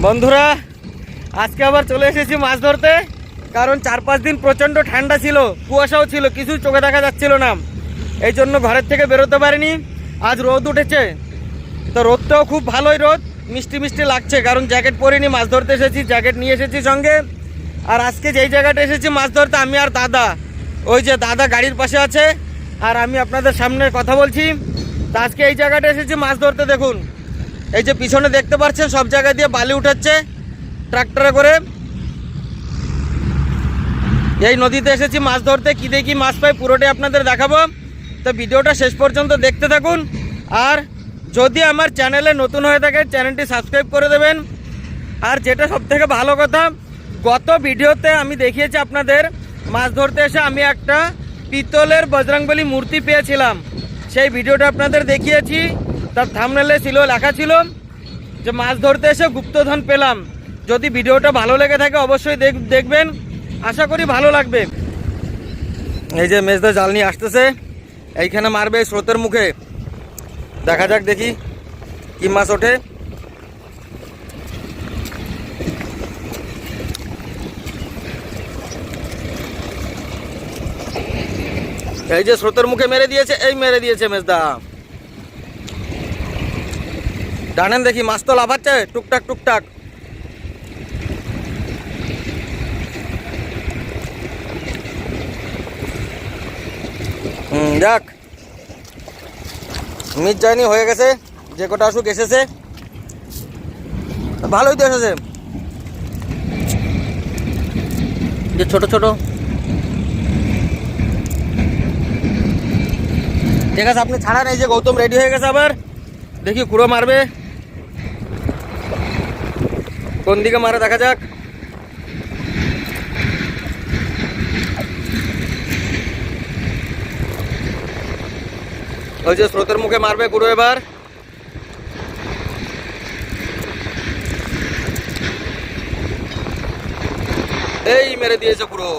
বন্ধুরা আজকে আবার চলে এসেছি মাছ ধরতে। কারণ 4-5 দিন প্রচণ্ড ঠান্ডা ছিল, কুয়াশাও ছিল, কিছু চোখে দেখা যাচ্ছিল না, এই জন্য ঘরের থেকে বেরোতে পারিনি। আজ রোদ উঠেছে, তো রোদটাও খুব ভালোই রোদ, মিষ্টি মিষ্টি লাগছে। কারণ জ্যাকেট পরিনি, মাছ ধরতে এসেছি, জ্যাকেট নিয়ে এসেছি সঙ্গে। আর আজকে যেই জায়গাটা এসেছি মাছ ধরতে, আমি আর দাদা, ওই যে দাদা গাড়ির পাশে আছে, আর আমি আপনাদের সামনে কথা বলছি। তো আজকে এই জায়গাটা এসেছি মাছ ধরতে। দেখুন এই যে পিছনে দেখতে পাচ্ছেন, সব জায়গা দিয়ে বালি উঠাচ্ছে ট্রাক্টরে করে। এই নদীতে এসেছি মাছ ধরতে, কী দেখি মাছ পাই পুরোটাই আপনাদের দেখাবো। তো ভিডিওটা শেষ পর্যন্ত দেখতে থাকুন। আর যদি আমার চ্যানেলে নতুন হয়ে থাকে চ্যানেলটি সাবস্ক্রাইব করে দেবেন। আর যেটা সবথেকে ভালো কথা, গত ভিডিওতে আমি দেখিয়েছি আপনাদের মাছ ধরতে এসে আমি একটা পিতলের বজরংবলী মূর্তি পেয়েছিলাম, সেই ভিডিওটা আপনাদের দেখিয়েছি। তার থাম্বনেলে ছিল, লেখা ছিল যে মাছ ধরতে এসে গুপ্তধন পেলাম। যদি ভিডিওটা ভালো লেগে থাকে অবশ্যই দেখবেন, আশা করি ভালো লাগবে। এই যে মেজদা জাল নিয়ে আসতেছে, এইখানে মারবে স্রোতের মুখে। দেখা যাক দেখি কি মাছ ওঠে। এই যে স্রোতের মুখে মেরে দিয়েছে, এই মেরে দিয়েছে মেজদা। টানেন দেখি, মাছ তো লাফাচ্ছে টুকটাক টুকটাক। যাক, মিট যায়নি, হয়ে গেছে। যে কটা আসুক এসেছে, ভালোই তো এসেছে। যে ছোট ছোট, ঠিক আছে আপনি ছাড়ান। এই যে গৌতম রেডি হয়ে গেছে, আবার দেখি কুড়ো মারবে, কোন দিকে মারে দেখা যাক। ওই যে স্রোতের মুখে মারবে কুড়ো এবার। এই মেরে দিয়েছে কুড়ো।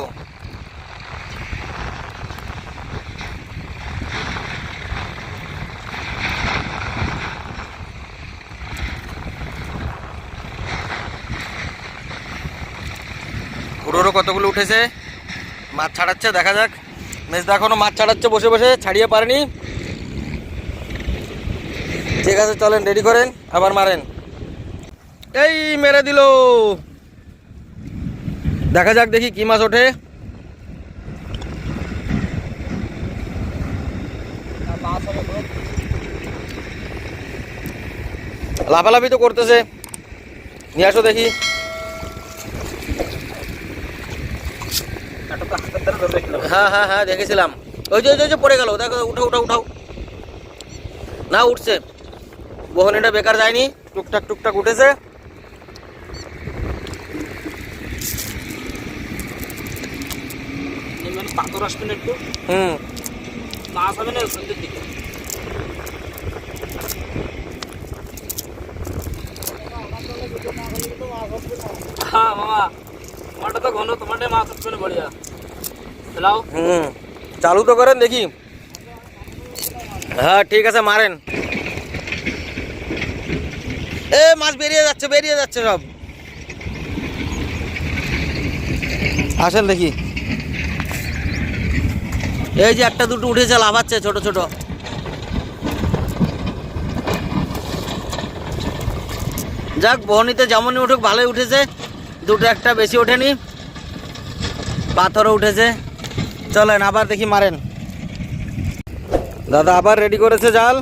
কুড়োরও কতগুলো উঠেছে, মাছ ছাড়াচ্ছে, দেখা যাক। মেজদা এখনো মাছ ছাড়াচ্ছে বসে বসে, ছাড়িয়ে পারেনি। ঠিক আছে চলেন, রেডি করেন, আবার মারেন। এই মেরে দিল। দেখা যাক দেখি কি মাছ ওঠে। লাফালাফি তো করতেছে, নিয়ে আসো দেখি। হ্যাঁ হ্যাঁ হ্যাঁ দেখেছিলাম। ওই যে পড়ে গেল, দেখো, উঠাও উঠাও উঠাও। না উঠছে, বহনিটা বেকার যায়নি, টুকটাক টুকটাক উঠেছে। পাথর আসবেন একটু, মাছ হবে না সন্ধ্যের দিকে। হ্যাঁ মামা, তোমারটা তো ঘন, তোমারটাই মাছ আসবে না, বড়িয়া ফেলাও। চালু তো করেন দেখি। হ্যাঁ ঠিক আছে, মারেন। এ মাছ বেরিয়ে যাচ্ছে সব। আসেন দেখি। এই যে একটা দুটো উঠেছে, লাফাচ্ছে ছোট ছোট। যাক, বহনিতে যেমনই উঠুক ভালোই উঠেছে। দুটো একটা বেশি ওঠেনি, পাথরও উঠেছে। চলেন আবার দেখি, মারেন। দাদা আবার রেডি করেছে জাল।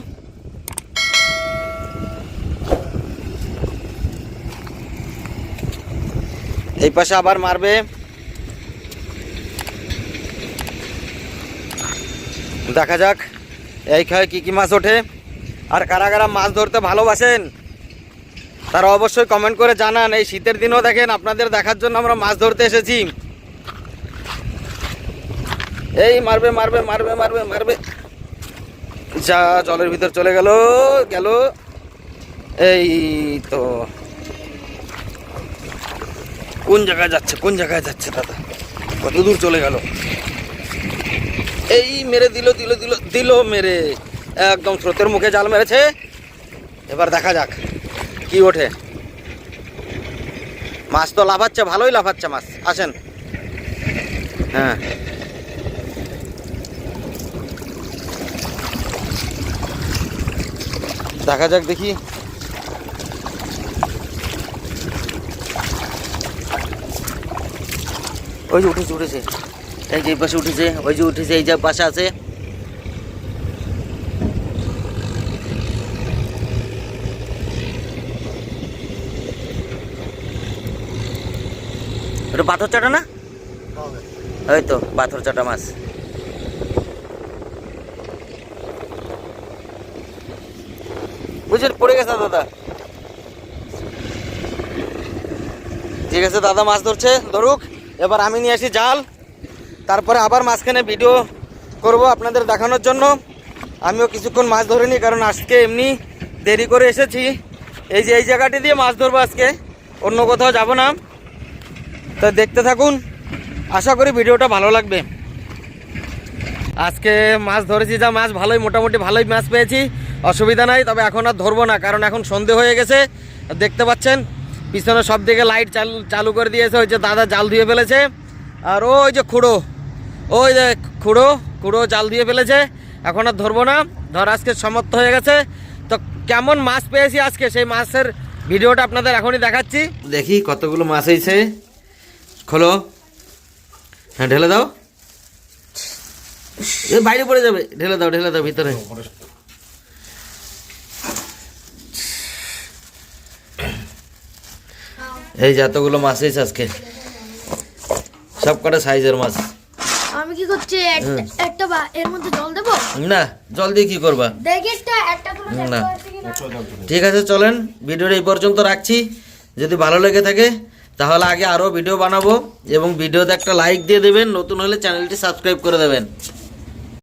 এই পাশে আবার মারবে, দেখা যাক এই খায় কি কি মাছ ওঠে। আর কারা কারা মাছ ধরতে ভালোবাসেন তারা অবশ্যই কমেন্ট করে জানান। এই শীতের দিনও দেখেন, আপনাদের দেখার জন্য আমরা মাছ ধরতে এসেছি। এই মারবে মারবে মারবে মারবে মারবে, যা জলের ভিতর চলে গেল। এই তো কোন জায়গায় যাচ্ছে দাদা, কত দূর চলে গেল। এই মেরে দিল মেরে, একদম স্রোতের মুখে জাল মেরেছে। এবার দেখা যাক কি ওঠে। মাছ তো লাফাচ্ছে, ভালোই লাফাচ্ছে মাছ। আসেন। হ্যাঁ, দেখা যাক, দেখি। ওই যে উঠেছে, এই যে পাশে উঠেছে, ওই যে উঠেছে, এই যে পাশে আছে। ওটা পাথর চাটা না? ওই তো পাথর চাটা মাছ। বুঝলেন, পড়ে গেছে দাদা। ঠিক আছে, দাদা মাছ ধরছে, ধরুক। এবার আমি নিয়ে আসি জাল, তারপরে আবার মাঝখানে ভিডিও করব আপনাদের দেখানোর জন্য। আমিও কিছুক্ষণ মাছ ধরে নিই, কারণ আজকে এমনি দেরি করে এসেছি। এই যে এই জায়গাটি দিয়ে মাছ ধরবো আজকে, অন্য কোথাও যাব না। তো দেখতে থাকুন, আশা করি ভিডিওটা ভালো লাগবে। আজকে মাছ ধরেছি, যা মাছ ভালোই, মোটামুটি ভালোই মাছ পেয়েছি, অসুবিধা নাই। তবে এখন আর ধরবো না, কারণ এখন সন্ধে হয়ে গেছে। দেখতে পাচ্ছেন পিছনে সব দিকে লাইট চালু করে দিয়েছে। ওই যে দাদা জাল ধুয়ে ফেলেছে। আর ওই যে ওই যে খুঁড়ো জাল দিয়ে ফেলেছে। এখন আর ধরবো না, ধর আজকে সমাপ্ত হয়ে গেছে। তো কেমন মাছ পেয়েছি আজকে, সেই মাছের ভিডিওটা আপনাদের এখনই দেখাচ্ছি। দেখি কতগুলো মাছ হয়েছে। খোলো, হ্যাঁ ঢেলে দাও, বাইরে পড়ে যাবে, ঢেলে দাও ভিতরে। এই যে এতগুলো মাছ হয়েছে আজকে, সব কটা সাইজের মাছ। আমি কি করছি, একটা এর মধ্যে জল দেব না? জল দিয়ে কি করবা? দেখি একটা না, ঠিক আছে, চলেন ভিডিওটা এই পর্যন্ত রাখছি। যদি ভালো লেগে থাকে তাহলে আগে আরও ভিডিও বানাবো, এবং ভিডিওতে একটা লাইক দিয়ে দেবেন, নতুন হলে চ্যানেলটি সাবস্ক্রাইব করে দেবেন।